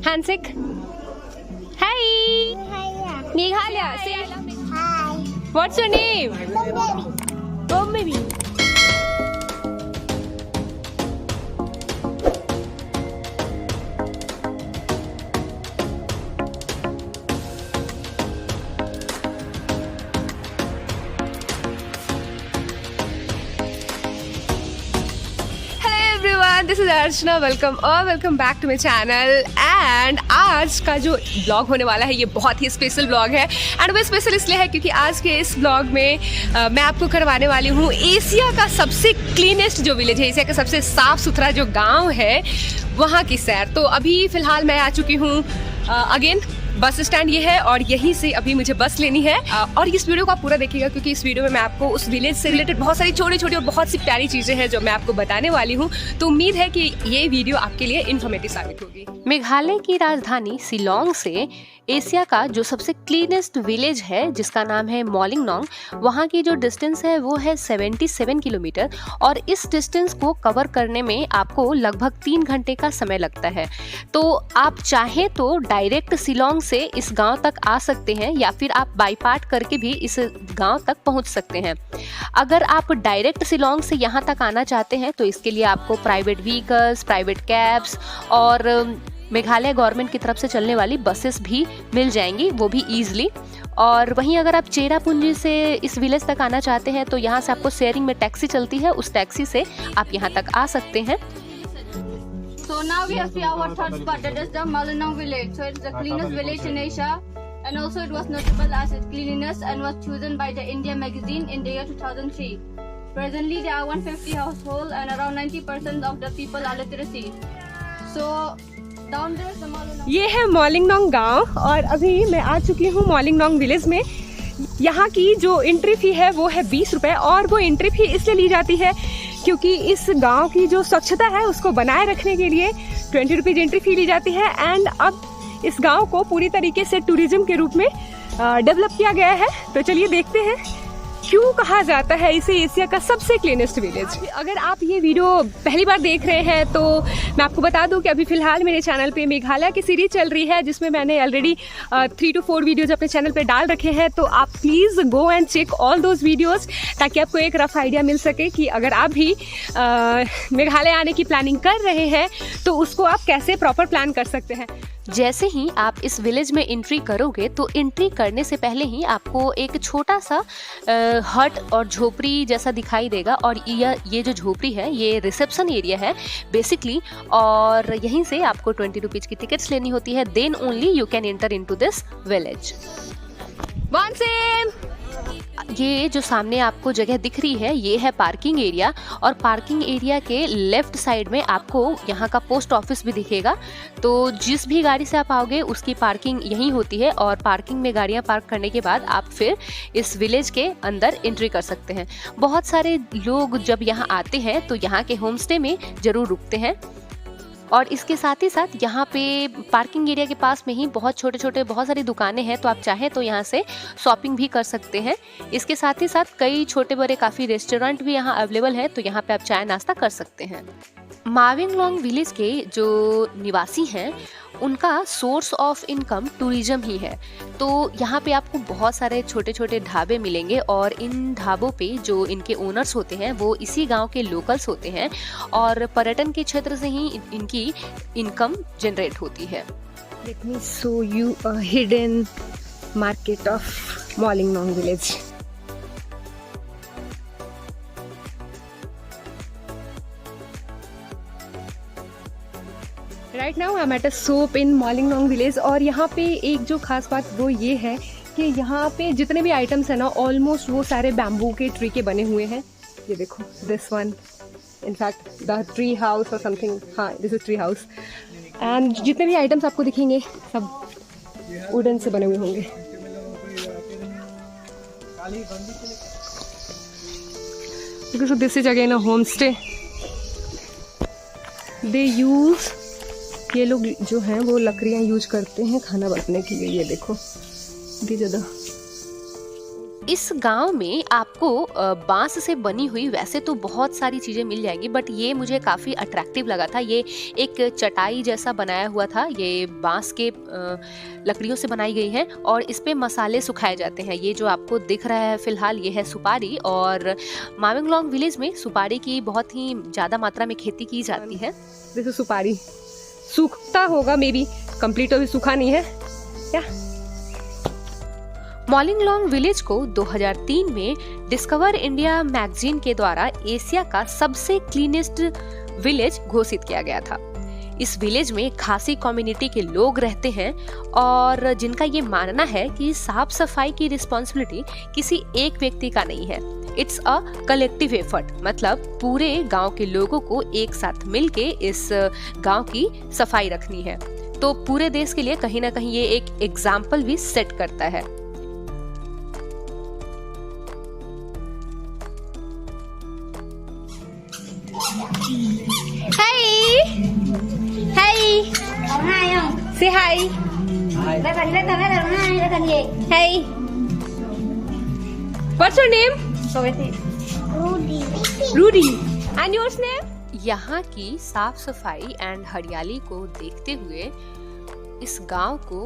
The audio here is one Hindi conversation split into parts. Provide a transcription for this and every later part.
Handshake. Hi. Meghalaya. Say Hi. what's your name? Baby. This is Archana, welcome back to my channel. And आज का जो ब्लॉग होने वाला है ये बहुत ही स्पेशल ब्लॉग है। एंड वो स्पेशल इसलिए है क्योंकि आज के इस ब्लॉग में मैं आपको करवाने वाली हूँ एशिया का सबसे क्लीनेस्ट जो विलेज है, एशिया का सबसे साफ सुथरा जो गांव है वहाँ की सैर। तो अभी फ़िलहाल मैं आ चुकी हूँ अगेन बस स्टैंड ये है और यहीं से अभी मुझे बस लेनी है। और इस वीडियो को आप पूरा देखिएगा क्योंकि इस वीडियो में मैं आपको उस विलेज से रिलेटेड बहुत सारी छोटी छोटी और बहुत सी प्यारी चीज़ें हैं जो मैं आपको बताने वाली हूँ। तो उम्मीद है कि ये वीडियो आपके लिए इन्फॉर्मेटिव साबित होगी। मेघालय की राजधानी शिलोंग से एशिया का जो सबसे क्लीनेस्ट विलेज है जिसका नाम है मोलिंगनोंग, वहाँ की जो डिस्टेंस है वो है 77 किलोमीटर और इस डिस्टेंस को कवर करने में आपको लगभग 3 घंटे का समय लगता है। तो आप चाहें तो डायरेक्ट शिलोंग से इस गांव तक आ सकते हैं या फिर आप बाईपार्ट करके भी इस गांव तक पहुंच सकते हैं। अगर आप डायरेक्ट शिलोंग से यहाँ तक आना चाहते हैं तो इसके लिए आपको प्राइवेट व्हीकल्स, प्राइवेट कैब्स और मेघालय गवर्नमेंट की तरफ से चलने वाली बसेस भी मिल जाएंगी, वो भी ईजिली। और वहीं अगर आप चेरापूंजी से इस विलेज तक आना चाहते हैं तो यहाँ से आपको शेयरिंग में टैक्सी चलती है, उस टैक्सी से आप यहाँ तक आ सकते हैं। So now we have our third spot, that is the Molinong village. So it's the cleanest village in Asia, and also it was notable as its cleanliness and was chosen by the India magazine in the year 2003. Presently there are 150 households and around 90% of the people are literacy. So down there is the Molinong. ये है मोलिंगनोंग गांव और अभी मैं आ चुकी हूँ मोलिंगनोंग विलेज में। यहाँ की जो एंट्री फी है वो है 20 रुपये और वो एंट्री फी इसलिए ली जाती है क्योंकि इस गांव की जो स्वच्छता है उसको बनाए रखने के लिए 20 रुपीज़ एंट्री फी ली जाती है। एंड अब इस गांव को पूरी तरीके से टूरिज्म के रूप में डेवलप किया गया है। तो चलिए देखते हैं क्यों कहा जाता है इसे एशिया का सबसे क्लीनेस्ट विलेज। अगर आप ये वीडियो पहली बार देख रहे हैं तो मैं आपको बता दूं कि अभी फिलहाल मेरे चैनल पे मेघालय की सीरीज चल रही है जिसमें मैंने ऑलरेडी 3 to 4 वीडियोज अपने चैनल पे डाल रखे हैं। तो आप please go and check all those videos ताकि आपको एक रफ आइडिया मिल सके कि अगर आप भी मेघालय आने की प्लानिंग कर रहे हैं तो उसको आप कैसे प्रॉपर प्लान कर सकते हैं। जैसे ही आप इस विलेज में एंट्री करोगे तो एंट्री करने से पहले ही आपको एक छोटा सा हट और झोपड़ी जैसा दिखाई देगा और ये जो झोपड़ी है ये रिसेप्शन एरिया है बेसिकली। और यहीं से आपको 20 रुपीज़ की टिकट्स लेनी होती है, then only you can enter into this village. ये जो सामने आपको जगह दिख रही है ये है पार्किंग एरिया और पार्किंग एरिया के लेफ्ट साइड में आपको यहाँ का पोस्ट ऑफिस भी दिखेगा। तो जिस भी गाड़ी से आप आओगे उसकी पार्किंग यहीं होती है और पार्किंग में गाड़ियाँ पार्क करने के बाद आप फिर इस विलेज के अंदर एंट्री कर सकते हैं। बहुत सारे लोग जब यहाँ आते हैं तो यहाँ के होम स्टे में ज़रूर रुकते हैं और इसके साथ ही साथ यहाँ पे पार्किंग एरिया के पास में ही बहुत छोटे छोटे बहुत सारी दुकानें हैं, तो आप चाहें तो यहाँ से शॉपिंग भी कर सकते हैं। इसके साथ ही साथ कई छोटे बड़े काफ़ी रेस्टोरेंट भी यहाँ अवेलेबल है, तो यहाँ पे आप चाय नाश्ता कर सकते हैं। मोलिंगनोंग विलेज के जो निवासी हैं उनका सोर्स ऑफ इनकम टूरिज्म ही है। तो यहाँ पे आपको बहुत सारे छोटे छोटे ढाबे मिलेंगे और इन ढाबों पे जो इनके ओनर्स होते हैं वो इसी गांव के लोकल्स होते हैं और पर्यटन के क्षेत्र से ही इनकी इनकम जनरेट होती है। Let me show you a hidden market of Mawlynnong village. Right now I am at a shop in Mawlynnong village और यहाँ पे एक जो खास बात वो ये है कि यहाँ पे जितने भी आइटम्स हैं ना ऑलमोस्ट वो सारे बैम्बू के ट्री के बने हुए हैं। ये देखो this one in fact the tree house और समथिंग, हाँ this is tree house. And जितने भी आइटम्स आपको दिखेंगे सब वुडन से बने हुए होंगे। So this is again a homestay. They use, ये लोग जो हैं वो लकड़ियाँ यूज करते हैं खाना बनाने के लिए। ये देखो इस गांव में आपको बांस से बनी हुई वैसे तो बहुत सारी चीज़ें मिल जाएंगी, बट ये मुझे काफ़ी अट्रैक्टिव लगा था। ये एक चटाई जैसा बनाया हुआ था, ये बांस के लकड़ियों से बनाई गई है और इस पे मसाले सुखाए जाते हैं। ये जो आपको दिख रहा है फिलहाल ये है सुपारी, और माविंगलोंग विलेज में सुपारी की बहुत ही ज़्यादा मात्रा में खेती की जाती है। जैसे सुपारी सूखता होगा, मे बी कंप्लीट अभी सूखा नहीं है क्या। माविंगलोंग विलेज को 2003 में डिस्कवर इंडिया मैगजीन के द्वारा एशिया का सबसे क्लीनेस्ट विलेज घोषित किया गया था। इस विलेज में खासी कम्युनिटी के लोग रहते हैं और जिनका ये मानना है कि साफ सफाई की रिस्पॉन्सिबिलिटी किसी एक व्यक्ति का नहीं है, इट्स अ कलेक्टिव एफर्ट। मतलब पूरे गांव के लोगों को एक साथ मिलके इस गांव की सफाई रखनी है। तो पूरे देश के लिए कहीं ना कहीं ये एक एग्जाम्पल भी सेट करता है। Say hi. Hey, What's your name? Rudy. Rudy. And yours name? यहाँ की साफ सफाई एंड हरियाली को देखते हुए इस गांव को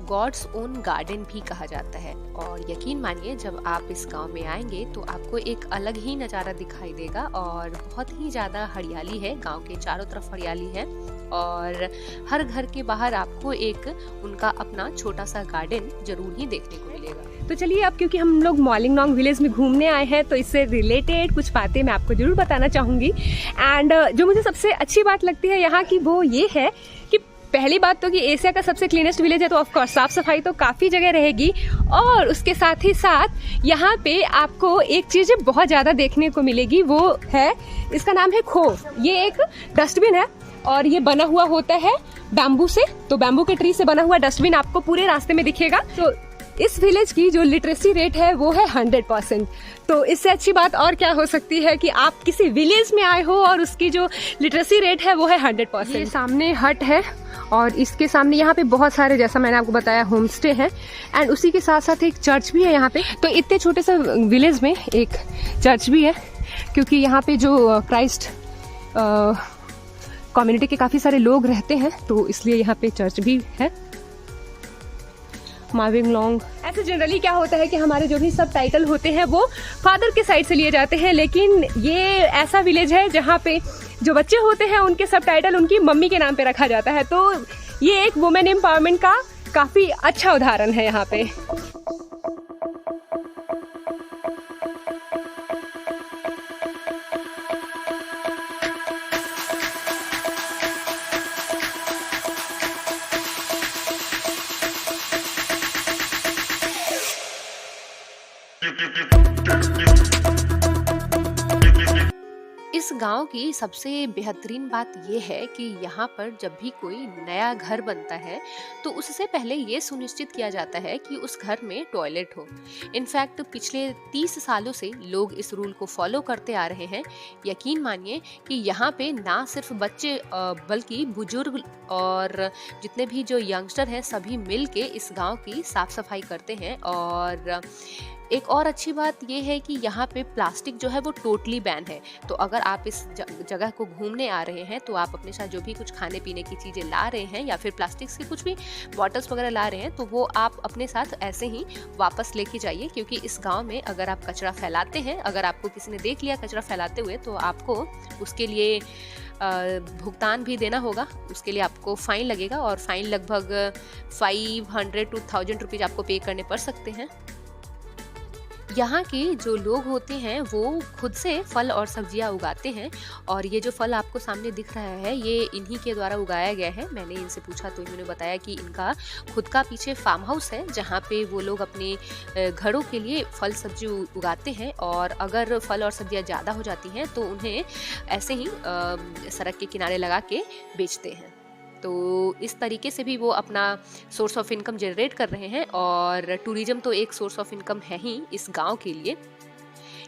गॉड्स ओन गार्डन भी कहा जाता है। और यकीन मानिए जब आप इस गांव में आएंगे तो आपको एक अलग ही नज़ारा दिखाई देगा और बहुत ही ज़्यादा हरियाली है। गांव के चारों तरफ हरियाली है और हर घर के बाहर आपको एक उनका अपना छोटा सा गार्डन जरूर ही देखने को मिलेगा। तो चलिए अब क्योंकि हम लोग माविंगलोंग विलेज में घूमने आए हैं तो इससे रिलेटेड कुछ बातें मैं आपको जरूर बताना चाहूँगी। एंड जो मुझे सबसे अच्छी बात लगती है यहाँ की वो ये है कि पहली बात तो कि एशिया का सबसे क्लीनेस्ट विलेज है तो ऑफ कोर्स साफ सफाई तो काफ़ी जगह रहेगी, और उसके साथ ही साथ यहाँ पे आपको एक चीज़ बहुत ज़्यादा देखने को मिलेगी, वो है इसका नाम है खो। ये एक डस्टबिन है और ये बना हुआ होता है बैम्बू से, तो बैम्बू के ट्री से बना हुआ डस्टबिन आपको पूरे रास्ते में दिखेगा। तो इस विलेज की जो लिटरेसी रेट है वो है 100%। तो इससे अच्छी बात और क्या हो सकती है कि आप किसी विलेज में आए हो और उसकी जो लिटरेसी रेट है वो है 100%। ये सामने हट है और इसके सामने यहाँ पे बहुत सारे, जैसा मैंने आपको बताया, होम स्टे है एंड उसी के साथ साथ एक चर्च भी है यहाँ पे। तो इतने छोटे से विलेज में एक चर्च भी है क्योंकि यहाँ पे जो क्राइस्ट कम्युनिटी के काफ़ी सारे लोग रहते हैं तो इसलिए यहाँ पे चर्च भी है। माविंगलोंग ऐसे जनरली क्या होता है कि हमारे जो भी सब टाइटल होते हैं वो फादर के साइड से लिए जाते हैं, लेकिन ये ऐसा विलेज है जहाँ पे जो बच्चे होते हैं उनके सब टाइटल उनकी मम्मी के नाम पे रखा जाता है। तो ये एक वुमेन एम्पावरमेंट का काफ़ी अच्छा उदाहरण है यहाँ पे। इस गांव की सबसे बेहतरीन बात यह है कि यहाँ पर जब भी कोई नया घर बनता है तो उससे पहले ये सुनिश्चित किया जाता है कि उस घर में टॉयलेट हो। इनफैक्ट पिछले 30 सालों से लोग इस रूल को फॉलो करते आ रहे हैं। यकीन मानिए कि यहाँ पे ना सिर्फ बच्चे बल्कि बुजुर्ग और जितने भी जो यंगस्टर हैं सभी मिल के इस गाँव की साफ सफाई करते हैं। और एक और अच्छी बात यह है कि यहाँ पे प्लास्टिक जो है वो टोटली बैन है। तो अगर आप इस जगह को घूमने आ रहे हैं तो आप अपने साथ जो भी कुछ खाने पीने की चीज़ें ला रहे हैं या फिर प्लास्टिक के कुछ भी बॉटल्स वगैरह ला रहे हैं तो वो आप अपने साथ ऐसे ही वापस लेके जाइए, क्योंकि इस गांव में अगर आप कचरा फैलाते हैं, अगर आपको किसी ने देख लिया कचरा फैलाते हुए, तो आपको उसके लिए भुगतान भी देना होगा। उसके लिए आपको फ़ाइन लगेगा और फ़ाइन लगभग 500 to 1000 रुपीज़ आपको पे करने पड़ सकते हैं। यहाँ के जो लोग होते हैं वो खुद से फल और सब्जियाँ उगाते हैं और ये जो फल आपको सामने दिख रहा है ये इन्हीं के द्वारा उगाया गया है। मैंने इनसे पूछा तो इन्होंने बताया कि इनका खुद का पीछे फार्म हाउस है जहाँ पे वो लोग अपने घरों के लिए फल सब्जी उगाते हैं और अगर फल और सब्जियाँ ज़्यादा हो जाती हैं तो उन्हें ऐसे ही सड़क के किनारे लगा के बेचते हैं। तो इस तरीके से भी वो अपना सोर्स ऑफ इनकम जनरेट कर रहे हैं और टूरिज्म तो एक सोर्स ऑफ इनकम है ही इस गांव के लिए।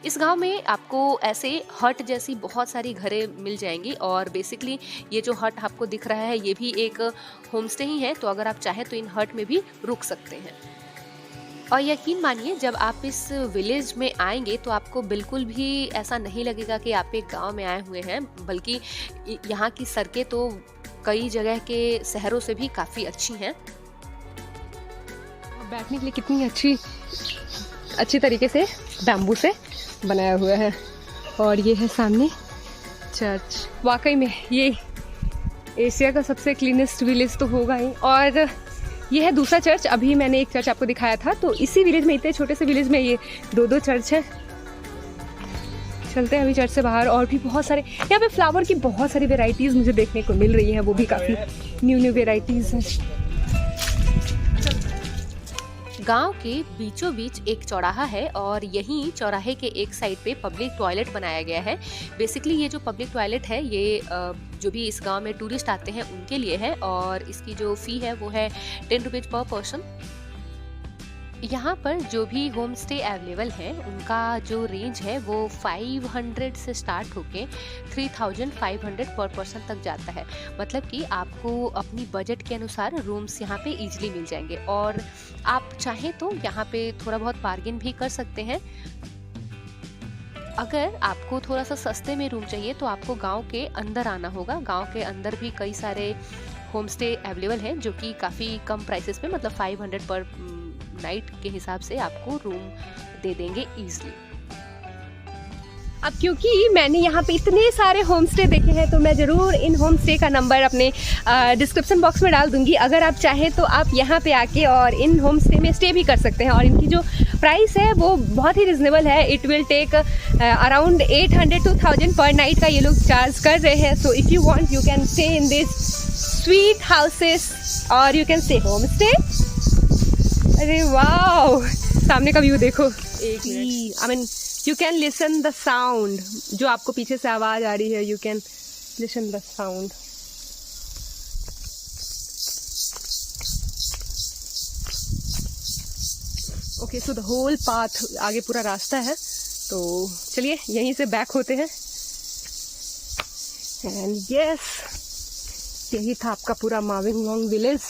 इस गांव में आपको ऐसे हट जैसी बहुत सारी घरें मिल जाएंगी और बेसिकली ये जो हट आपको दिख रहा है ये भी एक होम स्टे ही है, तो अगर आप चाहें तो इन हट में भी रुक सकते हैं। और यकीन मानिए जब आप इस विलेज में आएंगे तो आपको बिल्कुल भी ऐसा नहीं लगेगा कि आप एक गांव में आए हुए हैं, बल्कि यहाँ की सड़कें तो कई जगह के शहरों से भी काफ़ी अच्छी हैं। बैठने के लिए कितनी अच्छी तरीके से बैम्बू से बनाया हुआ है। और ये है सामने चर्च। वाकई में ये एशिया का सबसे क्लीनेस्ट विलेज तो होगा ही। और ये है दूसरा चर्च। अभी मैंने एक चर्च आपको दिखाया था, तो इसी विलेज में, इतने छोटे से विलेज में ये दो चर्च है। चलते हैं अभी चर्च से बाहर। और भी बहुत सारे यहाँ पे फ्लावर की बहुत सारी वेराइटीज़ मुझे देखने को मिल रही हैं, वो भी काफ़ी न्यू वेराइटीज़ हैं। गांव के बीचों बीच एक चौराहा है और यहीं चौराहे के एक साइड पे पब्लिक टॉयलेट बनाया गया है। बेसिकली ये जो पब्लिक टॉयलेट है ये जो भी इस गांव में टूरिस्ट आते हैं उनके लिए है और इसकी जो फ़ी है वो है 10 रुपीज़ पर पर्सन। यहाँ पर जो भी होम स्टे अवेलेबल है उनका जो रेंज है वो 500 से स्टार्ट होके 3500 पर पर्सन तक जाता है। मतलब कि आपको अपनी बजट के अनुसार रूम्स यहाँ पे इजीली मिल जाएंगे और आप चाहें तो यहाँ पे थोड़ा बहुत बार्गेन भी कर सकते हैं। अगर आपको थोड़ा सा सस्ते में रूम चाहिए तो आपको गांव के अंदर आना होगा। गांव के अंदर भी कई सारे होम स्टे अवेलेबल हैं जो कि काफ़ी कम प्राइसेस में, मतलब 500 पर नाइट के हिसाब से आपको रूम दे देंगे इजीली। अब क्योंकि मैंने यहाँ पे इतने सारे होम स्टे देखे हैं तो मैं ज़रूर इन होम स्टे का नंबर अपने डिस्क्रिप्शन बॉक्स में डाल दूँगी। अगर आप चाहें तो आप यहाँ पे आके और इन होम स्टे में स्टे भी कर सकते हैं। और इनकी जो प्राइस है वो बहुत ही रिजनेबल है। It will take around 800 to 1000 पर नाइट का ये लोग चार्ज कर रहे हैं। So if you want you can stay in this sweet houses और you can stay home stay. अरे वाओ, सामने का व्यू देखो। एक minute, I mean you can listen the sound. जो आपको पीछे से आवाज आ रही है, you can listen the sound. Okay, so the whole path, आगे पूरा रास्ता है। तो चलिए यहीं से बैक होते हैं। एंड यस, यही था आपका पूरा माविंगलोंग विलेज।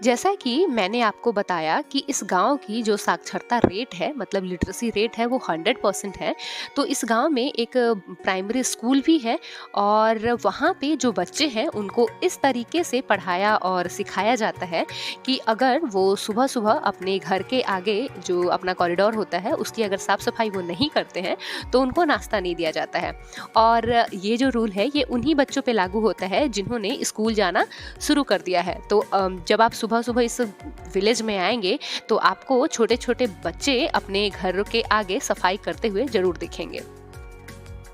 जैसा कि मैंने आपको बताया कि इस गांव की जो साक्षरता रेट है, मतलब लिटरेसी रेट है, वो 100% है। तो इस गांव में एक प्राइमरी स्कूल भी है और वहाँ पे जो बच्चे हैं उनको इस तरीके से पढ़ाया और सिखाया जाता है कि अगर वो सुबह सुबह अपने घर के आगे जो अपना कॉरिडोर होता है उसकी अगर साफ़ सफाई वो नहीं करते हैं तो उनको नाश्ता नहीं दिया जाता है। और ये जो रूल है ये उन्हीं बच्चों पे लागू होता है जिन्होंने स्कूल जाना शुरू कर दिया है। तो जब आप सुबह सुबह इस विलेज में आएंगे तो आपको छोटे छोटे बच्चे अपने घर के आगे सफाई करते हुए जरूर दिखेंगे।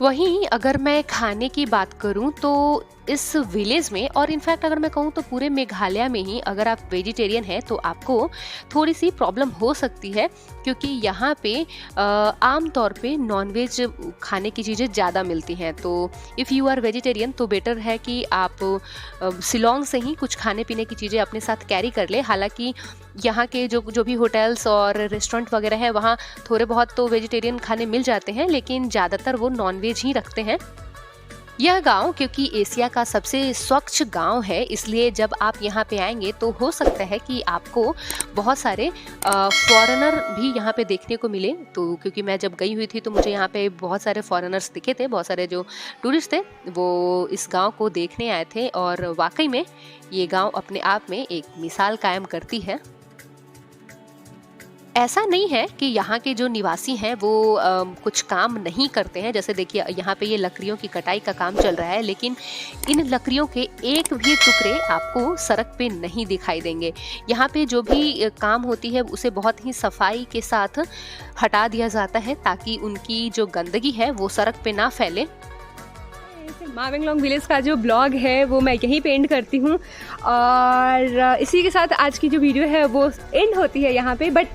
वहीं अगर मैं खाने की बात करूं तो इस विलेज में, और इनफैक्ट अगर मैं कहूं तो पूरे मेघालय में ही, अगर आप वेजिटेरियन हैं तो आपको थोड़ी सी प्रॉब्लम हो सकती है क्योंकि यहाँ पे आम तौर पे नॉनवेज खाने की चीज़ें ज़्यादा मिलती हैं। तो इफ़ यू आर वेजिटेरियन तो बेटर है कि आप शिलोंग से ही कुछ खाने पीने की चीज़ें अपने साथ कैरी कर ले। हालांकि यहाँ के जो भी होटल्स और रेस्टोरेंट वगैरह है वहाँ थोड़े बहुत तो वेजिटेरियन खाने मिल जाते हैं, लेकिन ज़्यादातर वो नॉनवेज ही रखते हैं। यह गांव क्योंकि एशिया का सबसे स्वच्छ गांव है, इसलिए जब आप यहाँ पे आएंगे तो हो सकता है कि आपको बहुत सारे फॉरेनर भी यहाँ पे देखने को मिले। तो क्योंकि मैं जब गई हुई थी तो मुझे यहाँ पे बहुत सारे फॉरेनर्स दिखे थे, बहुत सारे जो टूरिस्ट थे वो इस गांव को देखने आए थे। और वाकई में ये गांव अपने आप में एक मिसाल कायम करती है। ऐसा नहीं है कि यहाँ के जो निवासी हैं वो कुछ काम नहीं करते हैं। जैसे देखिए यहाँ पे ये लकड़ियों की कटाई का काम चल रहा है, लेकिन इन लकड़ियों के एक भी टुकड़े आपको सड़क पे नहीं दिखाई देंगे। यहाँ पे जो भी काम होती है उसे बहुत ही सफाई के साथ हटा दिया जाता है ताकि उनकी जो गंदगी है वो सड़क पे ना फैले। माविंगलोंग विलेज का जो ब्लॉग है वो मैं यहीं पे एंड करती हूँ और इसी के साथ आज की जो वीडियो है वो एंड होती है यहाँ पे। बट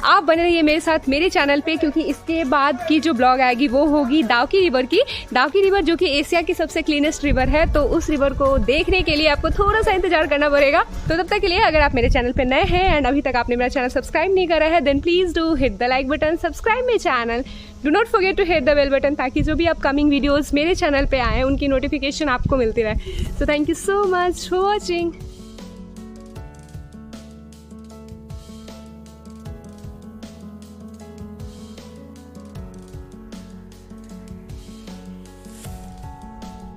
आप बने रहिए मेरे साथ मेरे चैनल पे, क्योंकि इसके बाद की जो ब्लॉग आएगी वो होगी दावकी रिवर की। दावकी रिवर जो कि एशिया की सबसे क्लीनेस्ट रिवर है, तो उस रिवर को देखने के लिए आपको थोड़ा सा इंतजार करना पड़ेगा। तो तब तक के लिए अगर आप मेरे चैनल पे नए हैं एंड अभी तक आपने मेरा चैनल सब्सक्राइब नहीं करा है, then please do hit the like button, subscribe my channel, do not forget to hit the bell button, ताकि जो भी अपकमिंग वीडियोस मेरे चैनल पे आए उनकी नोटिफिकेशन आपको मिलती रहे। So thank you so much for watching.